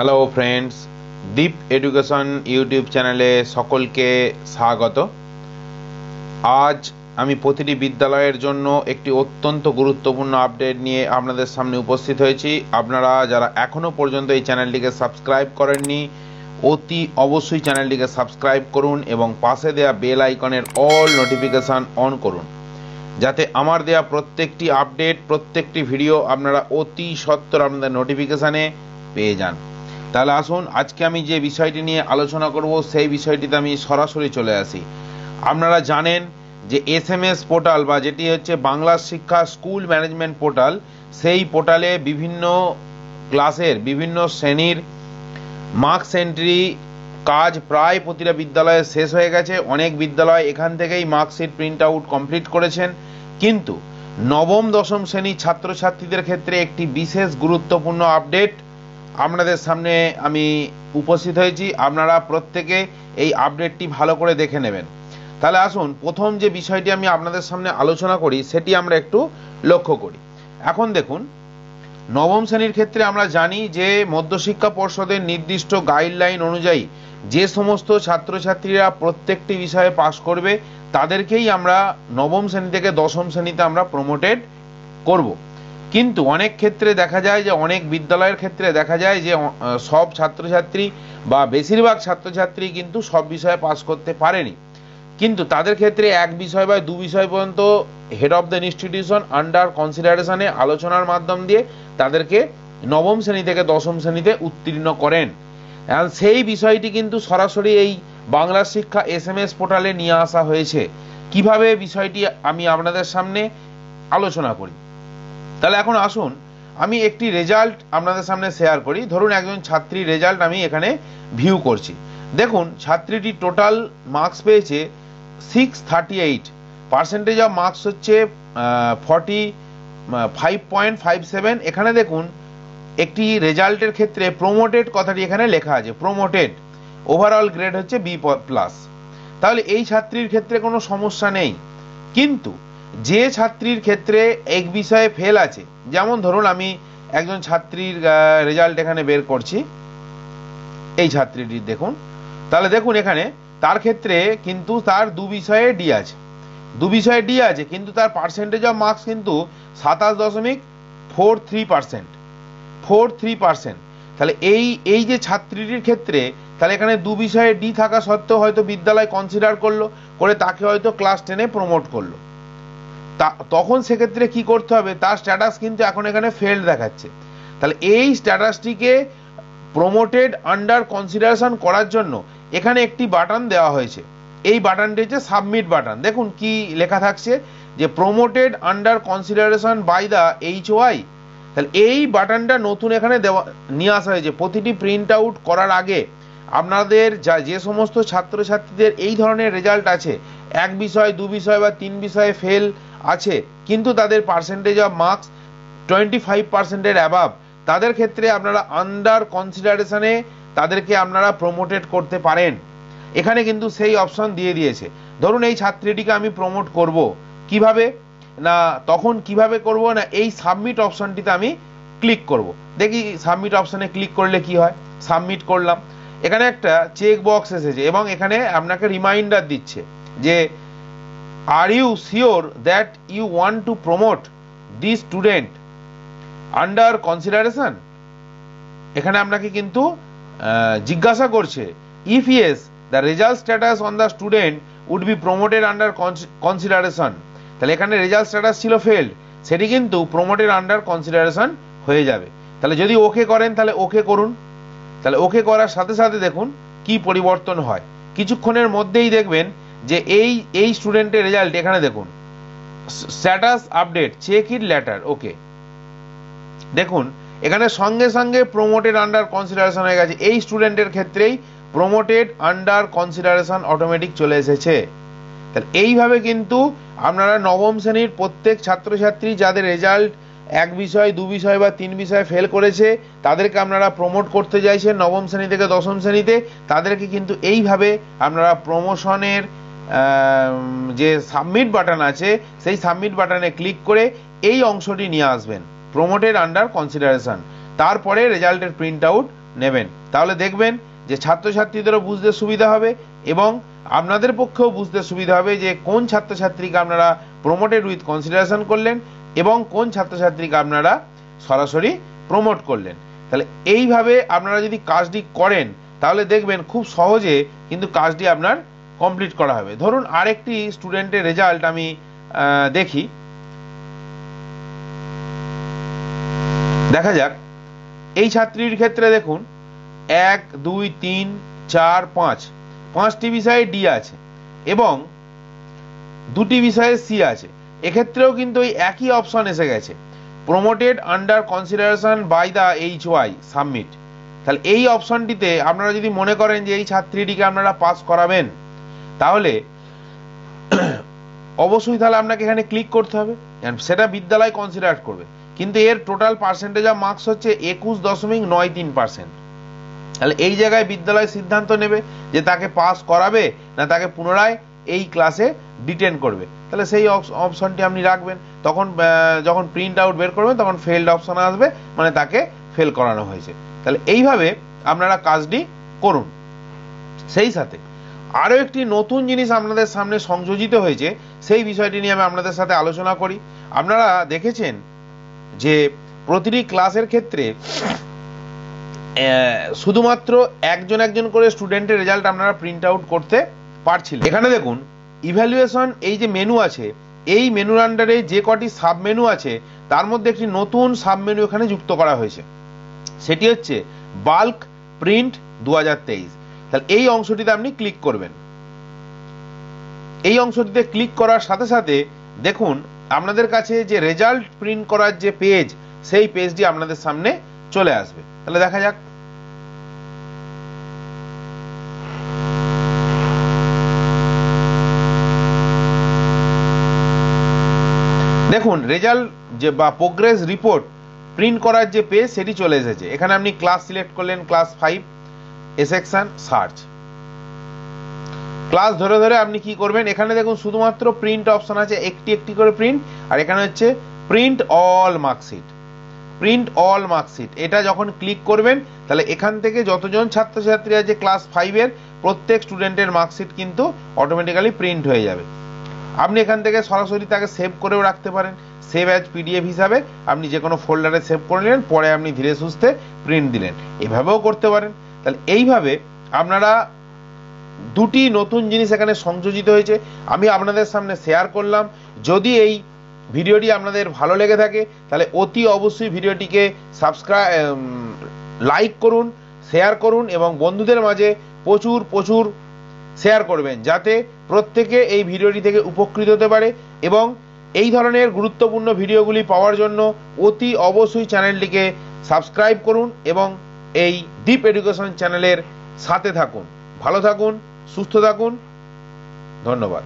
Hello friends, deep education YouTube চ্যানেলে সকলকে স্বাগত। আজ আমি প্রতিটি বিদ্যালয়ের জন্য একটি অত্যন্ত গুরুত্বপূর্ণ আপডেট নিয়ে আপনাদের সামনে উপস্থিত হয়েছি। আপনারা যারা এখনও পর্যন্ত এই চ্যানেলটিকে সাবস্ক্রাইব করেননি, অতি অবশ্যই চ্যানেলটিকে সাবস্ক্রাইব করুন এবং পাশে দেওয়া বেল আইকনের অল নোটিফিকেশান অন করুন, যাতে আমার দেওয়া প্রত্যেকটি আপডেট, প্রত্যেকটি ভিডিও আপনারা অতি সত্বর আপনাদের নোটিফিকেশানে পেয়ে যান। তাহলে আসুন, আজকে আমি যে বিষয়টি নিয়ে আলোচনা করব সেই বিষয়টিতে আমি সরাসরি চলে আসি। আপনারা জানেন যে SMS পোর্টাল বা যেটি হচ্ছে বাংলা শিক্ষা স্কুল ম্যানেজমেন্ট পোর্টাল, সেই পোর্টালে বিভিন্ন ক্লাসের বিভিন্ন শ্রেণীর মার্কস এন্ট্রি কাজ প্রায় প্রতিটা বিদ্যালয়ে শেষ হয়ে গেছে। অনেক বিদ্যালয় এখান থেকেই মার্কশিট প্রিন্ট আউট কমপ্লিট করেছেন, কিন্তু নবম দশম শ্রেণীর ছাত্রছাত্রীদের ক্ষেত্রে একটি বিশেষ গুরুত্বপূর্ণ আপডেট আপনাদের সামনে আমি উপস্থিত হয়েছি। আপনারা প্রত্যেকে এই আপডেটটি ভালো করে দেখে নেবেন। তাহলে আসুন, প্রথম যে বিষয়টি আমি আপনাদের সামনে আলোচনা করি সেটি আমরা একটু লক্ষ্য করি। এখন দেখুন, নবম শ্রেণীর ক্ষেত্রে আমরা জানি যে মধ্যশিক্ষা পর্ষদের নির্দিষ্ট গাইডলাইন অনুযায়ী যে সমস্ত ছাত্রছাত্রীরা প্রত্যেকটি বিষয়ে পাশ করবে তাদেরকেই আমরা নবম শ্রেণী থেকে দশম শ্রেণীতে আমরা প্রমোটেড করব। কিন্তু অনেক ক্ষেত্রে দেখা যায় যে অনেক বিদ্যালয়ের ক্ষেত্রে দেখা যায় যে সব ছাত্রছাত্রী বা বেশিরভাগ ছাত্রছাত্রী কিন্তু সব বিষয়ে পাস করতে পারেনি, কিন্তু তাদের ক্ষেত্রে এক বিষয় বা দু বিষয় পর্যন্ত head of the institution under কনসিডারেশনে আলোচনার মাধ্যম দিয়ে তাদেরকে নবম শ্রেণী থেকে দশম শ্রেণীতে উত্তীর্ণ করেন। সেই বিষয়টি কিন্তু সরাসরি এই বাংলা শিক্ষা SMS পোর্টালে নিয়ে আসা হয়েছে। কিভাবে বিষয়টি আমি আপনাদের সামনে আলোচনা করি। তাহলে এখন আসুন, আমি একটি রেজাল্ট আপনাদের সামনে শেয়ার করি। ধরুন একজন ছাত্রীর রেজাল্ট আমি এখানে ভিউ করছি। দেখুন, ছাত্রীটি টোটাল মার্কস পেয়েছে 638, পার্সেন্টেজ অফ মার্কস হচ্ছে 45.57। এখানে দেখুন একটি রেজাল্টের ক্ষেত্রে প্রমোটেড কথাটি এখানে লেখা আছে, প্রমোটেড। ওভারঅল গ্রেড হচ্ছে B+। তাহলে এই ছাত্রীর ক্ষেত্রে কোনো সমস্যা নেই, কিন্তু যে ছাত্রীর ক্ষেত্রে এক বিষয়ে ফেল আছে, যেমন ধরুন আমি একজন ছাত্রীর রেজাল্ট এখানে বের করছি, এই ছাত্রীটির দেখুন। তাহলে দেখুন এখানে তার ক্ষেত্রে কিন্তু তার দু বিষয়ে ডি আছে, কিন্তু তার পার্সেন্টেজ অফ মার্কস কিন্তু 27.43%। তাহলে এই যে ছাত্রীটির ক্ষেত্রে তাহলে এখানে দু বিষয়ে ডি থাকা সত্ত্বেও হয়তো বিদ্যালয় কনসিডার করে তাকে হয়তো ক্লাস 10-এ প্রমোট করলো। তখন সেক্ষেত্রে কি করতে হবে, তার স্ট্যাটাস কিন্তু এখন এখানে ফেলড দেখাচ্ছে। তাহলে এই স্ট্যাটাসটিকে প্রমোটেড আন্ডার কনসিডারেশন করার জন্য এখানে একটি বাটন দেওয়া হয়েছে। এই বাটনটি হচ্ছে সাবমিট বাটন। দেখুন কি লেখা থাকছে যে promoted under consideration by the HOI। তাহলে এই বাটনটা নতুন এখানে নিয়ে আসা হয়েছে। প্রতিটি প্রিন্ট আউট করার আগে আপনাদের যে সমস্ত ছাত্রছাত্রীদের এই ধরনের রেজাল্ট আছে, এক বিষয় দু বিষয় বা তিন বিষয়ে ফেল আছে, কিন্তু তাদের পার্সেন্টেজ অফ মার্কস 25%-এর অ্যাবাভ, তাদের ক্ষেত্রে আপনারা আন্ডার কনসিডারেশনে তাদেরকে আপনারা প্রমোটেড করতে পারেন। এখানে কিন্তু সেই অপশন দিয়ে দিয়েছে। ধরুন এই ছাত্রীটিকে আমি প্রমোট করব, কিভাবে না, তখন কিভাবে করব না, এই সাবমিট অপশনটিতে আমি ক্লিক করব। দেখি সাবমিট অপশনে ক্লিক করলে কি হয়। সাবমিট করলাম, এখানে একটা চেক বক্স এসেছে এবং এখানে আপনাকে রিমাইন্ডার দিচ্ছে যে are you sure that you want to promote this student under consideration. এখানে আপনাকে কিন্তু জিজ্ঞাসা করছে, if yes the result status on the student would be promoted under consideration. তাহলে এখানে রেজাল্ট স্ট্যাটাস ছিল ফেল্ড, সেটি কিন্তু প্রমোটেড আন্ডার কনসিডারেশন হয়ে যাবে। তাহলে যদি ওকে করেন তাহলে ওকে করুন। তাহলে ওকে করার সাথে সাথে দেখুন কি পরিবর্তন হয়। কিছুক্ষণের মধ্যেই দেখবেন যে এই স্টুডেন্টের রেজাল্ট এখানে দেখুন, status update check it later, okay. দেখুন এখানে সঙ্গে সঙ্গে প্রমোটেড আন্ডার কনসিডারেশন হয়ে গেছে। এই স্টুডেন্টের ক্ষেত্রেই প্রমোটেড আন্ডার কনসিডারেশন অটোমেটিক চলে এসেছে। তাহলে এইভাবে কিন্তু আপনারা নবম শ্রেণীর প্রত্যেক ছাত্রছাত্রী যাদের রেজাল্ট এক বিষয় দু বিষয় বা তিন বিষয়ে ফেল করেছে, তাদেরকে আপনারা প্রমোট করতে চাইছেন নবম শ্রেণী থেকে দশম শ্রেণীতে, তাদেরকে কিন্তু এইভাবে আপনারা প্রমোশনের যে সাবমিট বাটন আছে সেই সাবমিট বাটনে ক্লিক করে এই অংশটি নিয়ে আসবেন, প্রমোটেড আন্ডার কনসিডারেশন। তারপরে রেজাল্টের প্রিন্ট আউট নেবেন, তাহলে দেখবেন যে ছাত্রছাত্রীদেরও বুঝতে সুবিধা হবে এবং আপনাদের পক্ষেও বুঝতে সুবিধা হবে যে কোন ছাত্রছাত্রীকে আপনারা প্রমোটেড উইথ কনসিডারেশন করলেন এবং কোন ছাত্রছাত্রীকে আপনারা সরাসরি প্রমোট করলেন। তাহলে এইভাবে আপনারা যদি কাজটি করেন তাহলে দেখবেন খুব সহজে কিন্তু কাজটি আপনার কমপ্লিট করা হবে। ধরুন আরেকটি স্টুডেন্টের রেজাল্ট আমি দেখি, দেখা যাক এই ছাত্রীর ক্ষেত্রে দেখুন 1 2 3 4 5 5টি বিষয়ে ডি আছে এবং 2টি বিষয়ে সি আছে। এক্ষেত্রেও কিন্তু এই একই অপশন এসে গেছে, promoted under consideration by the HY submit. তাহলে এই অপশনটিতে আপনারা যদি মনে করেন যে এই ছাত্রীটিকে আপনারা পাস করাবেন তাহলে অবশ্যই তাহলে আপনাকে এখানে ক্লিক করতে হবে, সেটা বিদ্যালয় কনসিডার করবে, কিন্তু এর টোটাল পার্সেন্টেজ অফ মার্কস হচ্ছে 21.93%। তাহলে এই জায়গায় বিদ্যালয় সিদ্ধান্ত নেবে যে তাকে পাস করাবে না তাকে পুনরায় এই ক্লাসে ডিটেন করবে। তাহলে সেই অপশনটি আপনি রাখবেন, তখন যখন প্রিন্ট আউট বের করবেন তখন ফেলড অপশন আসবে, মানে তাকে ফেল করানো হয়েছে। তাহলে এইভাবে আপনারা কাজটি করুন। সেই সাথে আরো একটি নতুন জিনিস আপনাদের সামনে সংযোজিত হয়েছে, সেই বিষয়টি নিয়ে আমি আপনাদের সাথে আলোচনা করি। আপনারা দেখেছেন যে প্রতিটি ক্লাসের ক্ষেত্রে শুধুমাত্র একজন করে স্টুডেন্টের রেজাল্ট আপনারা প্রিন্ট আউট করতে পারছিলেন। এখানে দেখুন ইভ্যালুয়েশন, এই যে মেনু আছে, এই মেনুর আন্ডারে যে কটি সাব মেনু আছে তার মধ্যে একটি নতুন সাব মেনু এখানে যুক্ত করা হয়েছে, সেটি হচ্ছে বাল্ক প্রিন্ট 2023। তাহলে এই অংশটিতে আপনি ক্লিক করবেন। এই অংশটিতে ক্লিক করার সাথে সাথে দেখুন আপনাদের কাছে যে রেজাল্ট প্রিন্ট করার যে পেজ, সেই পেজটি আপনাদের সামনে চলে আসবে। তাহলে দেখা যাক। দেখুন রেজাল্ট যে বা প্রোগ্রেস রিপোর্ট প্রিন্ট করার যে পেজ সেটি চলে এসেছে। এখানে আপনি ক্লাস সিলেক্ট করলেন, ক্লাস 5 এ সেকশন সার্চ, ক্লাস ধরে ধরে আপনি কি করবেন, এখানে দেখুন শুধুমাত্র প্রিন্ট অপশন আছে, একটি করে প্রিন্ট, আর এখানে হচ্ছে print all marksheet. Print all marksheet এটা যখন ক্লিক করবেন তাহলে এখান থেকে যতজন ছাত্রছাত্রী আছে ক্লাস 5 এর প্রত্যেক স্টুডেন্টের মার্কশিট কিন্তু অটোমেটিক্যালি প্রিন্ট হয়ে যাবে। আপনি এখান থেকে সরাসরি তাকে সেভ করেও রাখতে পারেন, সেভ অ্যাজ পিডিএফ হিসাবে আপনি যে কোনো ফোল্ডারে সেভ করে নিলেন, পরে আপনি ধীরে সুস্থে প্রিন্ট দিলেন, এভাবেও করতে পারেন। তাহলে এইভাবে আপনারা দুটি নতুন জিনিস এখানে সংযোজিত হয়েছে, আমি আপনাদের সামনে শেয়ার করলাম। যদি এই ভিডিওটি আপনাদের ভালো লেগে থাকে তাহলে অতি অবশ্যই ভিডিওটিকে লাইক করুন, শেয়ার করুন এবং বন্ধুদের মাঝে প্রচুর শেয়ার করবেন, যাতে প্রত্যেকে এই ভিডিওটি থেকে উপকৃত হতে পারে। এবং এই ধরনের গুরুত্বপূর্ণ ভিডিওগুলি পাওয়ার জন্য অতি অবশ্যই চ্যানেলটিকে সাবস্ক্রাইব করুন এবং এই ডিপ এডুকেশন চ্যানেলের সাথে থাকুন। ভালো থাকুন, সুস্থ থাকুন, ধন্যবাদ।